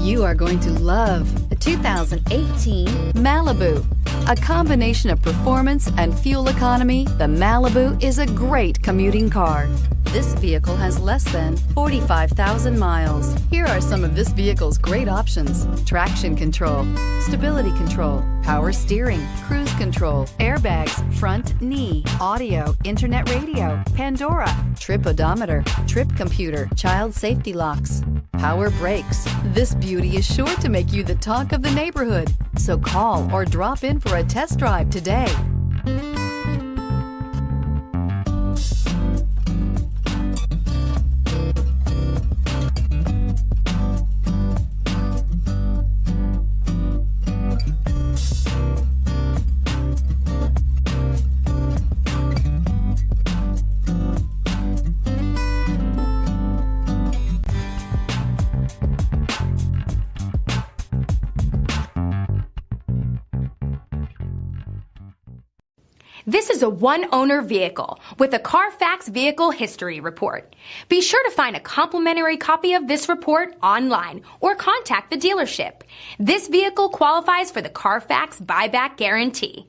You are going to love the 2018 Malibu. A combination of performance and fuel economy, the Malibu is a great commuting car. This vehicle has less than 45,000 miles. Here are some of this vehicle's great options: traction control, stability control, power steering, cruise control, airbags, front knee, audio, internet radio, Pandora, trip odometer, trip computer, child safety locks, power brakes. This beauty is sure to make you the talk of the neighborhood. So call or drop in for a test drive today. This is a one-owner vehicle with a Carfax Vehicle History Report. Be sure to find a complimentary copy of this report online or contact the dealership. This vehicle qualifies for the Carfax Buyback Guarantee.